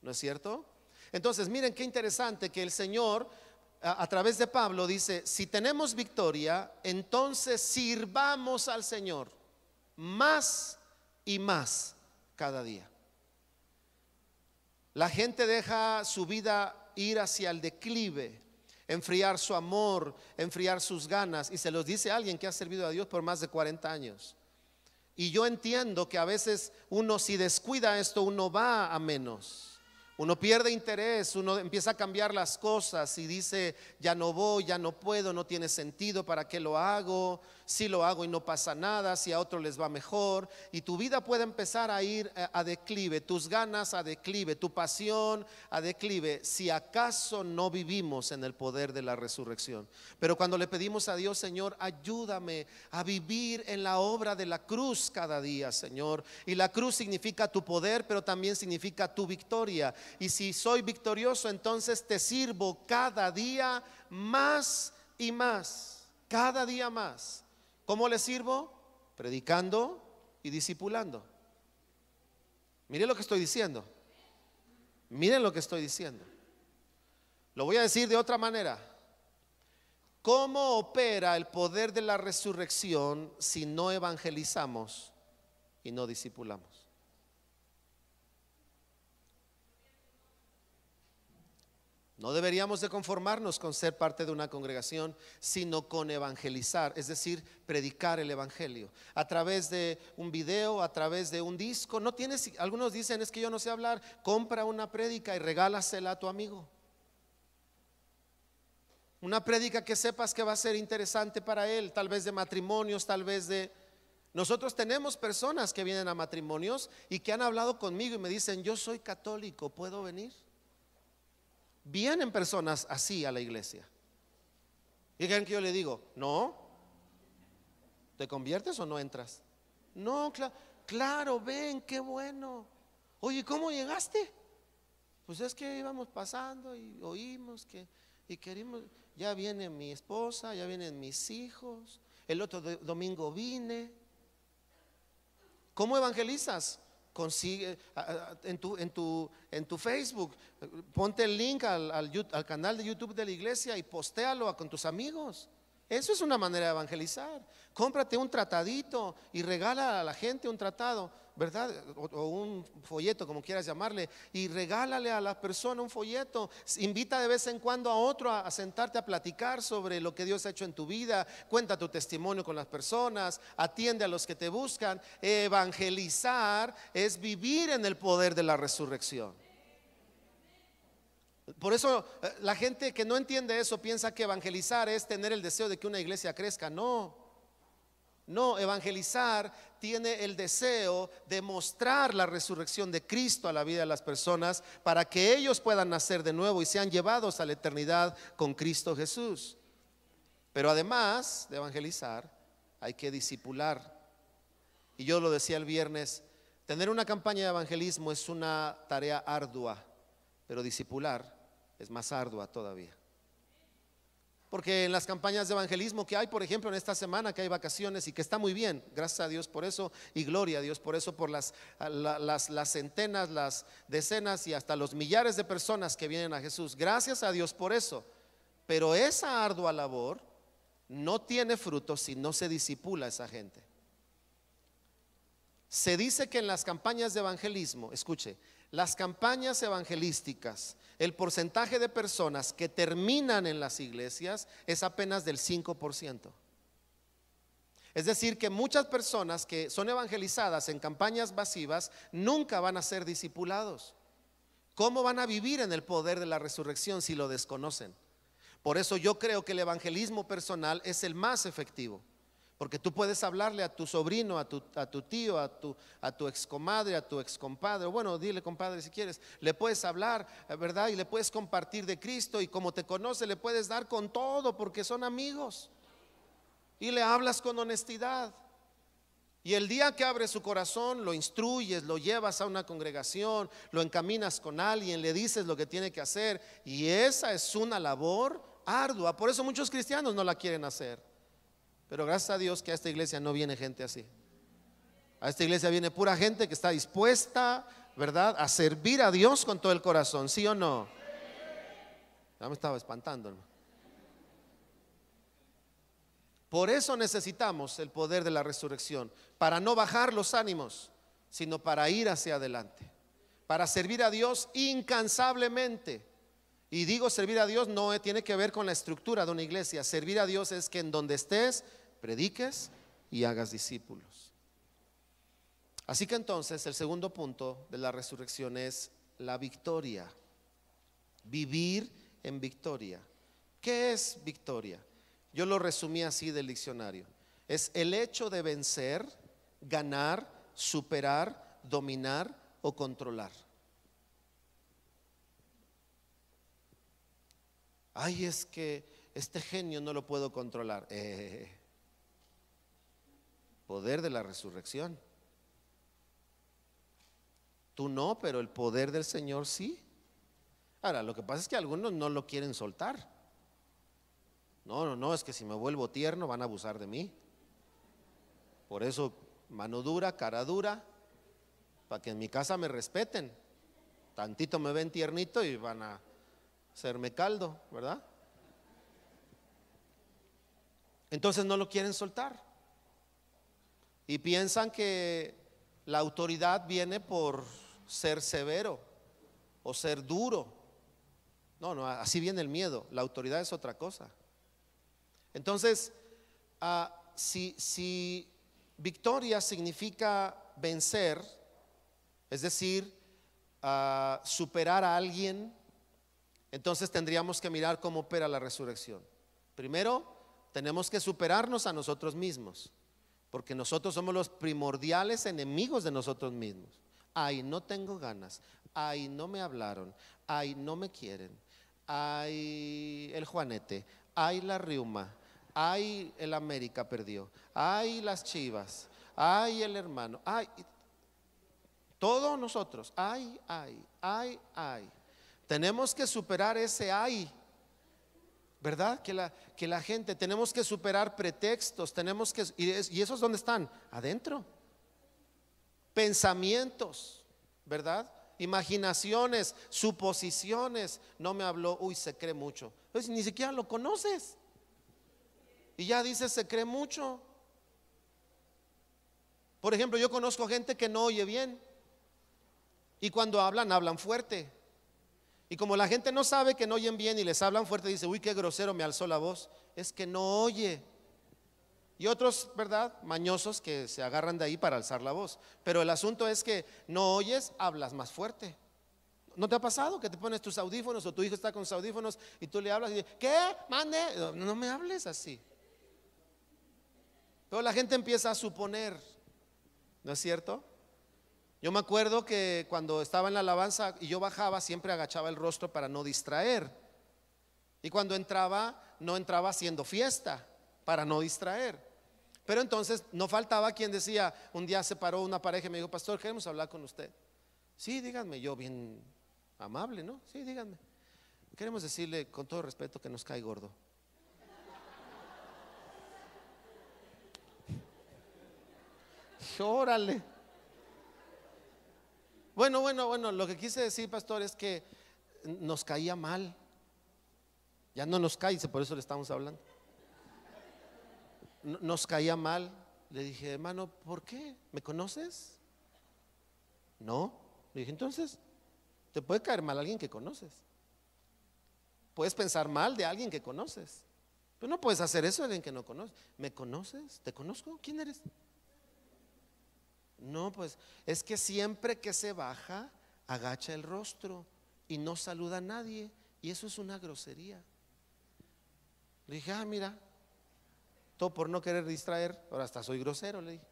¿no es cierto? Entonces, miren qué interesante que el Señor a través de Pablo dice: si tenemos victoria, entonces sirvamos al Señor más y más cada día. La gente deja su vida ir hacia el declive, enfriar su amor, enfriar sus ganas, y se los dice alguien que ha servido a Dios por más de 40 años. Y yo entiendo que a veces uno, si descuida esto, uno va a menos. Uno pierde interés, uno empieza a cambiar las cosas y dice: ya no voy, ya no puedo, no tiene sentido, ¿para qué lo hago? Si lo hago y no pasa nada, si a otros les va mejor. Y tu vida puede empezar a ir a declive, tus ganas a declive, tu pasión a declive, si acaso no vivimos en el poder de la resurrección. Pero cuando le pedimos a Dios: Señor, ayúdame a vivir en la obra de la cruz cada día, Señor. Y la cruz significa tu poder, pero también significa tu victoria. Y si soy victorioso, entonces te sirvo cada día más y más, cada día más. ¿Cómo le sirvo? Predicando y discipulando. Miren lo que estoy diciendo. Miren lo que estoy diciendo. Lo voy a decir de otra manera. ¿Cómo opera el poder de la resurrección si no evangelizamos y no discipulamos? No deberíamos de conformarnos con ser parte de una congregación, sino con evangelizar, es decir, predicar el evangelio a través de un video, a través de un disco. No tienes, algunos dicen: es que yo no sé hablar. Compra una prédica y regálasela a tu amigo. Una prédica que sepas que va a ser interesante para él, tal vez de matrimonios, tal vez de... Nosotros tenemos personas que vienen a matrimonios y que han hablado conmigo y me dicen: yo soy católico, ¿puedo venir? Vienen personas así a la iglesia. ¿Y creen que yo le digo: no? ¿Te conviertes o no entras? No, claro, ven, qué bueno. Oye, ¿cómo llegaste? Pues es que íbamos pasando y oímos que y queríamos. Ya viene mi esposa, ya vienen mis hijos. El otro domingo vine. ¿Cómo evangelizas? Consigue en tu Facebook, ponte el link al canal de YouTube de la iglesia y postéalo con tus amigos. Eso es una manera de evangelizar. Cómprate un tratadito y regala a la gente un tratado, ¿verdad? O un folleto, como quieras llamarle, y regálale a la persona un folleto. Invita de vez en cuando a otro a sentarte a platicar sobre lo que Dios ha hecho en tu vida. Cuenta tu testimonio con las personas, atiende a los que te buscan. Evangelizar es vivir en el poder de la resurrección. Por eso la gente que no entiende eso piensa que evangelizar es tener el deseo de que una iglesia crezca. No, evangelizar tiene el deseo de mostrar la resurrección de Cristo a la vida de las personas, para que ellos puedan nacer de nuevo y sean llevados a la eternidad con Cristo Jesús. Pero además de evangelizar, hay que discipular. Y yo lo decía el viernes: tener una campaña de evangelismo es una tarea ardua, pero discipular es más ardua todavía. Porque en las campañas de evangelismo que hay, por ejemplo, en esta semana que hay vacaciones y que está muy bien, gracias a Dios por eso y gloria a Dios por eso, por las centenas, las decenas y hasta los millares de personas que vienen a Jesús, gracias a Dios por eso. Pero esa ardua labor no tiene fruto si no se discipula a esa gente. Se dice que en las campañas de evangelismo, escuche, las campañas evangelísticas, el porcentaje de personas que terminan en las iglesias es apenas del 5%. Es decir, que muchas personas que son evangelizadas en campañas masivas nunca van a ser discipulados. ¿Cómo van a vivir en el poder de la resurrección si lo desconocen? Por eso yo creo que el evangelismo personal es el más efectivo, Porque tú puedes hablarle a tu sobrino, a tu tío, a tu excomadre, a tu excompadre. Bueno, dile compadre si quieres. Le puedes hablar, ¿verdad? Y le puedes compartir de Cristo. Y como te conoce, le puedes dar con todo porque son amigos. Y le hablas con honestidad. Y el día que abre su corazón, lo instruyes, lo llevas a una congregación, lo encaminas con alguien, le dices lo que tiene que hacer. Y esa es una labor ardua. Por eso muchos cristianos no la quieren hacer. Pero gracias a Dios que a esta iglesia no viene gente así. A esta iglesia viene pura gente que está dispuesta, ¿verdad?, a servir a Dios con todo el corazón. ¿Sí o no? Ya me estaba espantando, hermano. Por eso necesitamos el poder de la resurrección, para no bajar los ánimos, sino para ir hacia adelante, para servir a Dios incansablemente. Y digo servir a Dios no tiene que ver con la estructura de una iglesia. Servir a Dios es que en donde estés prediques y hagas discípulos. Así que entonces el segundo punto de la resurrección es la victoria. Vivir en victoria. ¿Qué es victoria? Yo lo resumí así del diccionario. Es el hecho de vencer, ganar, superar, dominar o controlar. Ay, es que este genio no lo puedo controlar. Poder de la resurrección. Tú no, pero el poder del Señor sí. Ahora, lo que pasa es que algunos no lo quieren soltar. No, es que si me vuelvo tierno van a abusar de mí. Por eso, mano dura, cara dura, para que en mi casa me respeten. Tantito me ven tiernito y van a hacerme caldo, ¿verdad? Entonces no lo quieren soltar. Y piensan que la autoridad viene por ser severo o ser duro. No, así viene el miedo. La autoridad es otra cosa. Entonces, si victoria significa vencer, es decir, superar a alguien, entonces tendríamos que mirar cómo opera la resurrección. Primero, tenemos que superarnos a nosotros mismos, porque nosotros somos los primordiales enemigos de nosotros mismos. Ay, no tengo ganas. Ay, no me hablaron. Ay, no me quieren. Ay, el Juanete. Ay, la Riuma. Ay, el América perdió. Ay, las Chivas. Ay, el hermano. Ay, todos nosotros. Ay. Tenemos que superar ese ay, ¿verdad? Que la gente, tenemos que superar pretextos, y esos ¿dónde están? Adentro. Pensamientos, ¿verdad? Imaginaciones, suposiciones. No me habló, uy, se cree mucho. Pues ni siquiera lo conoces. Y ya dices, se cree mucho. Por ejemplo, yo conozco gente que no oye bien. Y cuando hablan fuerte. Y como la gente no sabe que no oyen bien y les hablan fuerte, dice, uy, qué grosero, me alzó la voz. Es que no oye. Y otros, ¿verdad?, mañosos que se agarran de ahí para alzar la voz. Pero el asunto es que no oyes, hablas más fuerte. ¿No te ha pasado que te pones tus audífonos o tu hijo está con sus audífonos y tú le hablas y dices, ¿qué? Mande. No me hables así. Pero la gente empieza a suponer, ¿no es cierto? Yo me acuerdo que cuando estaba en la alabanza y yo bajaba, siempre agachaba el rostro para no distraer. Y cuando entraba, no entraba haciendo fiesta para no distraer. Pero entonces no faltaba quien decía, un día se paró una pareja y me dijo, pastor, queremos hablar con usted. Sí, díganme, yo bien amable, ¿no? Sí, díganme. Queremos decirle con todo respeto que nos cae gordo. Órale. Bueno, lo que quise decir, pastor, es que nos caía mal. Ya no nos cae, por eso le estamos hablando. Nos caía mal. Le dije, hermano, ¿por qué? ¿Me conoces? No. Le dije, entonces, te puede caer mal alguien que conoces. Puedes pensar mal de alguien que conoces, pero no puedes hacer eso de alguien que no conoces. ¿Me conoces? ¿Te conozco? ¿Quién eres? No, pues es que siempre que se baja, agacha el rostro y no saluda a nadie. Y eso es una grosería. Le dije, mira, Todo por no querer distraer. Ahora hasta soy grosero, le dije.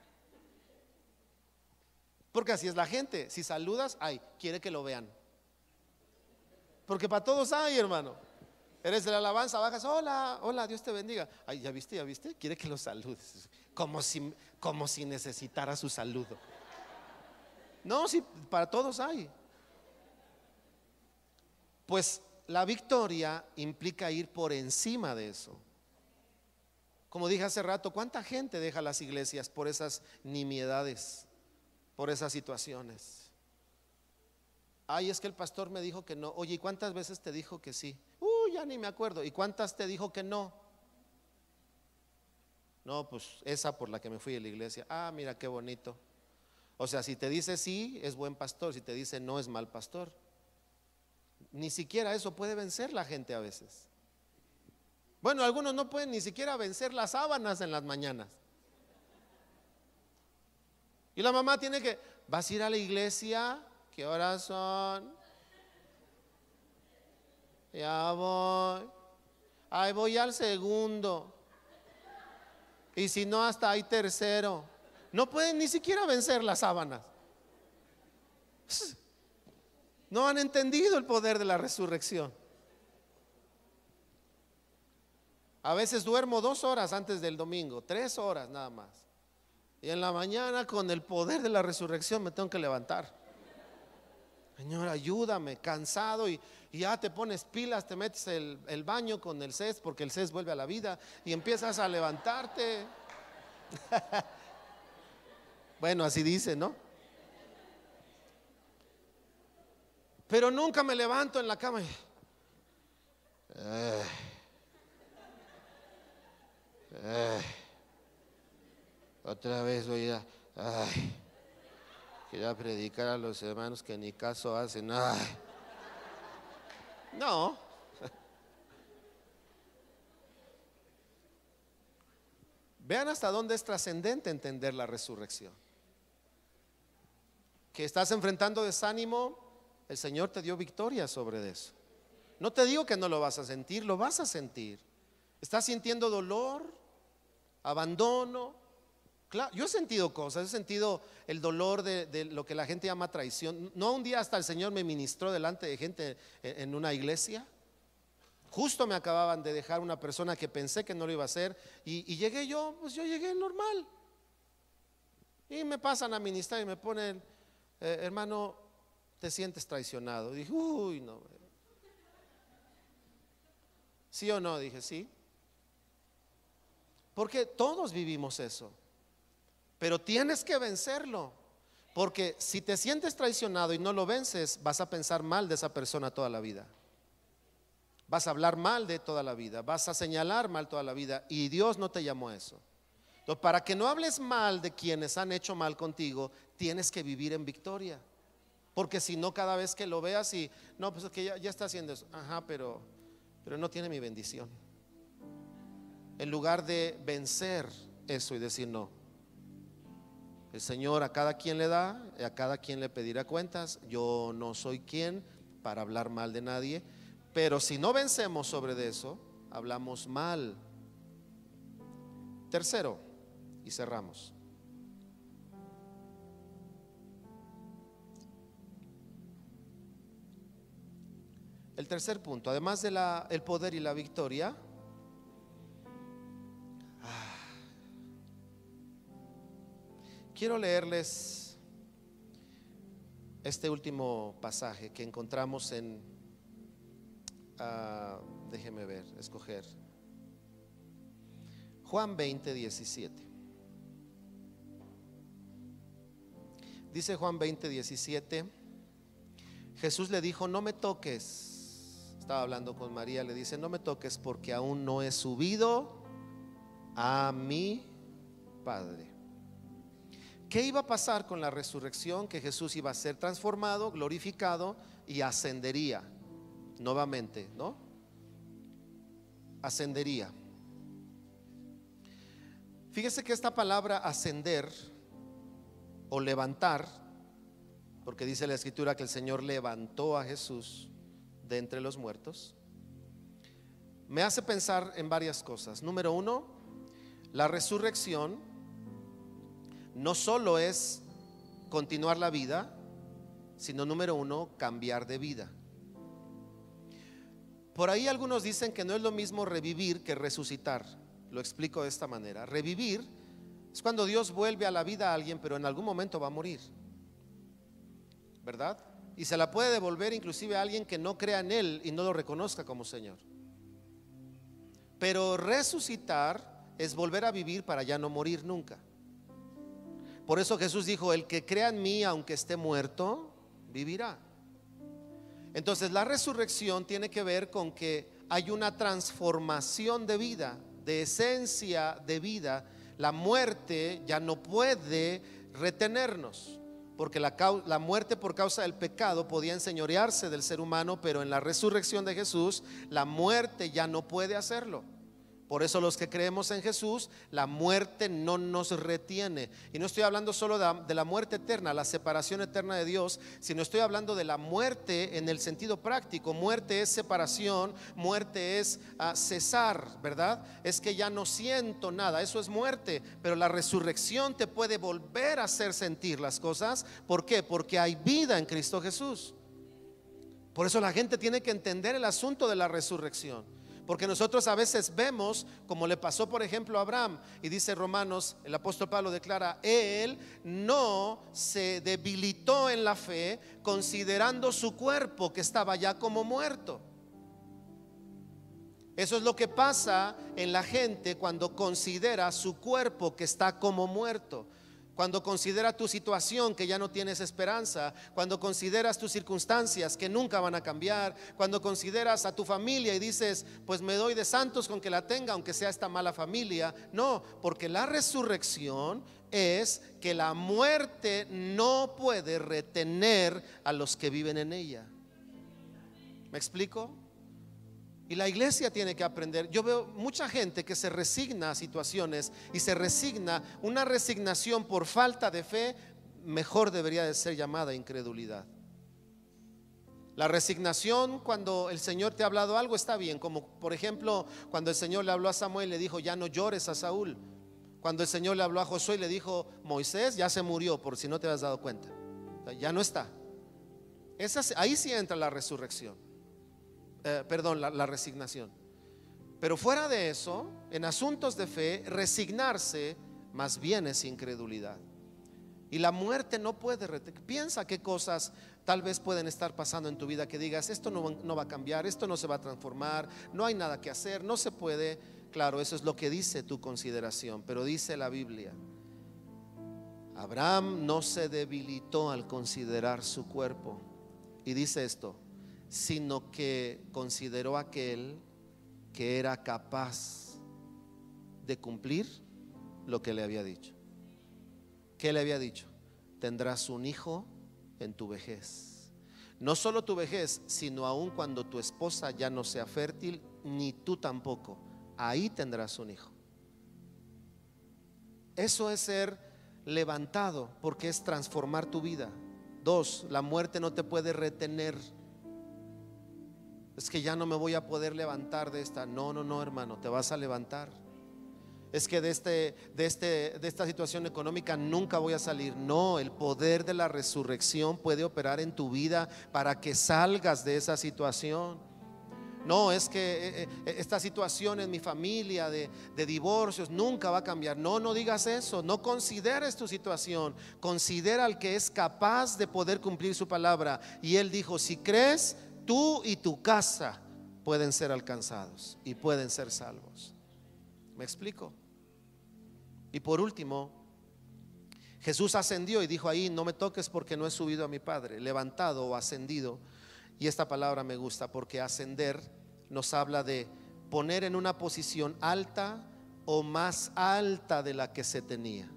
Porque así es la gente. Si saludas, ay, quiere que lo vean. Porque para todos hay, hermano. Eres de la alabanza, bajas, hola, hola, Dios te bendiga. Ay, ya viste, quiere que lo saludes. Como si necesitara su saludo. No, sí, para todos hay. Pues la victoria implica ir por encima de eso. Como dije hace rato, ¿cuánta gente deja las iglesias por esas nimiedades, por esas situaciones? Ay, es que el pastor me dijo que no. Oye, ¿y cuántas veces te dijo que sí? Ya ni me acuerdo. ¿Y cuántas te dijo que no? No, pues esa por la que me fui de la iglesia. Ah, mira qué bonito. O sea, si te dice sí, es buen pastor. Si te dice no, es mal pastor. Ni siquiera eso puede vencer la gente a veces. Bueno, algunos no pueden ni siquiera vencer las sábanas en las mañanas. Y la mamá tiene que, ¿vas a ir a la iglesia? ¿Qué horas son? Ya voy. Ahí voy al segundo. Y si no, hasta hay tercero. No pueden ni siquiera vencer las sábanas. No han entendido el poder de la resurrección. A veces duermo 2 horas antes del domingo, 3 horas nada más. Y en la mañana con el poder de la resurrección me tengo que levantar. Señor, ayúdame, cansado y ya te pones pilas, te metes el baño con el CES porque el CES vuelve a la vida y empiezas a levantarte. Bueno, así dice, ¿no? Pero nunca me levanto en la cama y, otra vez voy a quería predicar a los hermanos que ni caso hacen. No. Vean hasta dónde es trascendente entender la resurrección. Que estás enfrentando desánimo, el Señor te dio victoria sobre eso. No te digo que no lo vas a sentir, lo vas a sentir. Estás sintiendo dolor, abandono. Claro, yo he sentido cosas, he sentido el dolor de lo que la gente llama traición. No, un día hasta el Señor me ministró delante de gente en una iglesia. Justo me acababan de dejar una persona que pensé que no lo iba a hacer y llegué yo, pues yo llegué normal. Y me pasan a ministrar y me ponen, hermano, te sientes traicionado. Y dije, uy, no. ¿Sí o no? Dije, sí. Porque todos vivimos eso. Pero tienes que vencerlo. Porque si te sientes traicionado y no lo vences, vas a pensar mal de esa persona toda la vida. Vas a hablar mal de toda la vida. Vas a señalar mal toda la vida. Y Dios no te llamó a eso. Entonces, para que no hables mal de quienes han hecho mal contigo, tienes que vivir en victoria. Porque si no, cada vez que lo veas y no, pues es que ya está haciendo eso. Ajá, pero no tiene mi bendición. En lugar de vencer eso y decir no, el Señor a cada quien le da, a cada quien le pedirá cuentas. Yo no soy quien para hablar mal de nadie, pero si no vencemos sobre de eso, hablamos mal. Tercero, y cerramos. El tercer punto, además de el poder y la victoria, quiero leerles este último pasaje que encontramos en, déjeme ver, escoger, Juan 20:17. Dice Juan 20:17, Jesús le dijo, no me toques. Estaba hablando con María, le dice, no me toques porque aún no he subido a mi Padre. ¿Qué iba a pasar con la resurrección? Que Jesús iba a ser transformado, glorificado y ascendería nuevamente, ¿no? Ascendería. Fíjese que esta palabra ascender o levantar, porque dice la escritura que el Señor levantó a Jesús de entre los muertos, me hace pensar en varias cosas. Número uno, la resurrección no solo es continuar la vida, sino número uno, cambiar de vida. Por ahí algunos dicen que no es lo mismo revivir que resucitar. Lo explico de esta manera. Revivir es cuando Dios vuelve a la vida a alguien, pero en algún momento va a morir, ¿verdad? Y se la puede devolver inclusive a alguien que no crea en Él y no lo reconozca como Señor. Pero resucitar es volver a vivir para ya no morir nunca. Por eso Jesús dijo: el que crea en mí, aunque esté muerto, vivirá. Entonces la resurrección tiene que ver con que hay una transformación de vida, de esencia de vida. La muerte ya no puede retenernos, porque la muerte por causa del pecado podía enseñorearse del ser humano, pero en la resurrección de Jesús la muerte ya no puede hacerlo. Por eso los que creemos en Jesús, la muerte no nos retiene. Y no estoy hablando solo de la muerte eterna, la separación eterna de Dios, sino estoy hablando de la muerte en el sentido práctico. Muerte es separación, muerte es cesar, ¿verdad? Es que ya no siento nada, eso es muerte. Pero la resurrección te puede volver a hacer sentir las cosas. ¿Por qué? Porque hay vida en Cristo Jesús. Por eso la gente tiene que entender el asunto de la resurrección. Porque nosotros a veces vemos, como le pasó por ejemplo a Abraham, y dice Romanos, el apóstol Pablo declara: él no se debilitó en la fe, considerando su cuerpo que estaba ya como muerto. Eso es lo que pasa en la gente cuando considera su cuerpo que está como muerto. Cuando considera tu situación que ya no tienes esperanza, cuando consideras tus circunstancias que nunca van a cambiar, cuando consideras a tu familia y dices: pues me doy de santos con que la tenga, aunque sea esta mala familia. No, porque la resurrección es que la muerte no puede retener a los que viven en ella. ¿Me explico? Y la iglesia tiene que aprender. Yo veo mucha gente que se resigna a situaciones y se resigna. Una resignación por falta de fe mejor debería de ser llamada incredulidad. La resignación cuando el Señor te ha hablado algo está bien, como por ejemplo cuando el Señor le habló a Samuel y le dijo: ya no llores a Saúl. Cuando el Señor le habló a Josué y le dijo: Moisés ya se murió, por si no te has dado cuenta, ya no está. Ahí sí entra la resurrección. La resignación. Pero fuera de eso, en asuntos de fe, resignarse más bien es incredulidad. Y la muerte no puede retener. Piensa qué cosas tal vez pueden estar pasando en tu vida que digas: esto no va a cambiar, esto no se va a transformar, no hay nada que hacer, no se puede. Claro, eso es lo que dice tu consideración, pero dice la Biblia: Abraham no se debilitó al considerar su cuerpo. Y dice esto: sino que consideró aquel que era capaz de cumplir lo que le había dicho. ¿Qué le había dicho? Tendrás un hijo en tu vejez. No solo tu vejez, sino aun cuando tu esposa ya no sea fértil, ni tú tampoco, ahí tendrás un hijo. Eso es ser levantado, porque es transformar tu vida. Dos, la muerte no te puede retener. Es que ya no me voy a poder levantar de esta. No, hermano, te vas a levantar. Es que de esta situación económica nunca voy a salir. No, el poder de la resurrección puede operar en tu vida para que salgas de esa situación. No, es que esta situación en mi familia de divorcios nunca va a cambiar. No digas eso. No consideres tu situación. Considera al que es capaz de poder cumplir su palabra. Y él dijo: si crees, tú y tu casa pueden ser alcanzados y pueden ser salvos. ¿Me explico? Y por último, Jesús ascendió y dijo ahí: no me toques porque no he subido a mi Padre. Levantado o ascendido. Y esta palabra me gusta porque ascender nos habla de poner en una posición alta o más alta de la que se tenía.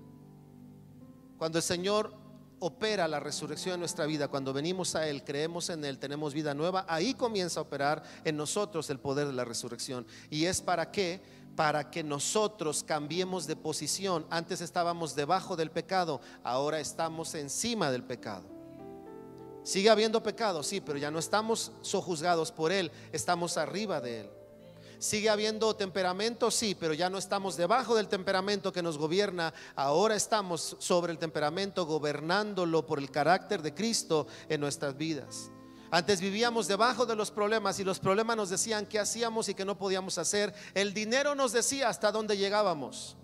Cuando el Señor opera la resurrección en nuestra vida, cuando venimos a Él, creemos en Él, tenemos vida nueva, ahí comienza a operar en nosotros el poder de la resurrección. ¿Y es para qué? Para que nosotros cambiemos de posición. Antes estábamos debajo del pecado, ahora estamos encima del pecado. Sigue habiendo pecado, sí, pero ya no estamos sojuzgados por Él, estamos arriba de Él. Sigue habiendo temperamento, sí, pero ya no estamos debajo del temperamento que nos gobierna. Ahora estamos sobre el temperamento, gobernándolo por el carácter de Cristo en nuestras vidas. Antes vivíamos debajo de los problemas y los problemas nos decían qué hacíamos y qué no podíamos hacer. El dinero nos decía hasta dónde llegábamos.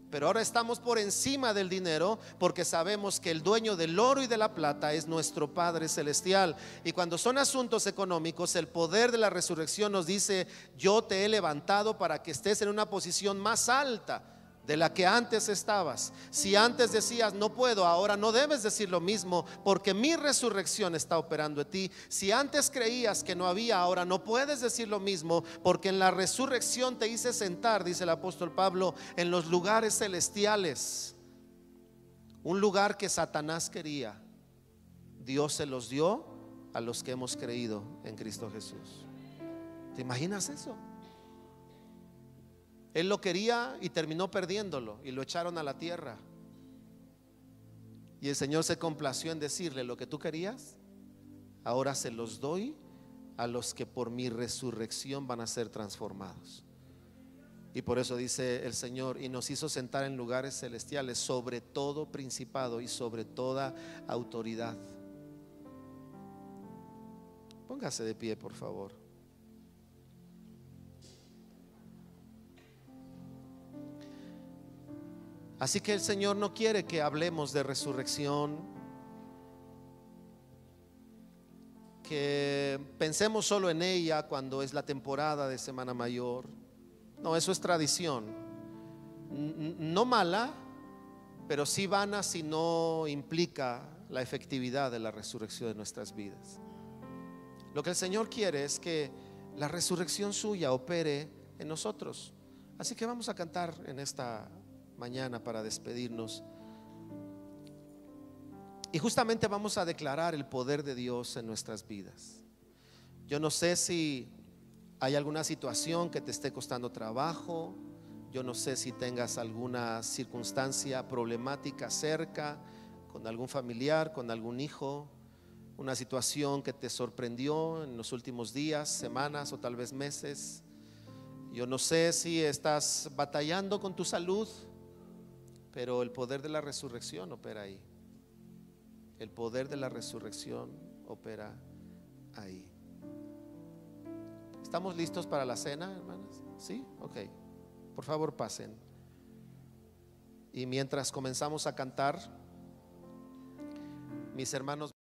Pero ahora estamos por encima del dinero porque sabemos que el dueño del oro y de la plata es nuestro Padre Celestial. Y cuando son asuntos económicos, el poder de la resurrección nos dice: yo te he levantado para que estés en una posición más alta de la que antes estabas. Si antes decías no puedo, ahora no debes decir lo mismo, porque mi resurrección está operando en ti. Si antes creías que no había, ahora no puedes decir lo mismo, porque en la resurrección te hice sentar, dice el apóstol Pablo, en los lugares celestiales. Un lugar que Satanás quería, Dios se los dio a los que hemos creído en Cristo Jesús. ¿Te imaginas eso? Él lo quería y terminó perdiéndolo y lo echaron a la tierra. Y el Señor se complació en decirle: lo que tú querías, ahora se los doy a los que por mi resurrección van a ser transformados. Y por eso dice el Señor: y nos hizo sentar en lugares celestiales sobre todo principado y sobre toda autoridad. Póngase de pie, por favor. Así que el Señor no quiere que hablemos de resurrección, que pensemos solo en ella cuando es la temporada de Semana Mayor. No, eso es tradición, no mala, pero sí vana si no implica la efectividad de la resurrección de nuestras vidas. Lo que el Señor quiere es que la resurrección suya opere en nosotros. Así que vamos a cantar en esta mañana para despedirnos. Y justamente vamos a declarar el poder de Dios en nuestras vidas. Yo no sé si hay alguna situación que te esté costando trabajo. Yo no sé si tengas alguna circunstancia problemática cerca, con algún familiar, con algún hijo, una situación que te sorprendió en los últimos días, semanas o tal vez meses. Yo no sé si estás batallando con tu salud, pero el poder de la resurrección opera ahí. El poder de la resurrección opera ahí. ¿Estamos listos para la cena, hermanas? ¿Sí? Ok. Por favor, pasen. Y mientras comenzamos a cantar, mis hermanos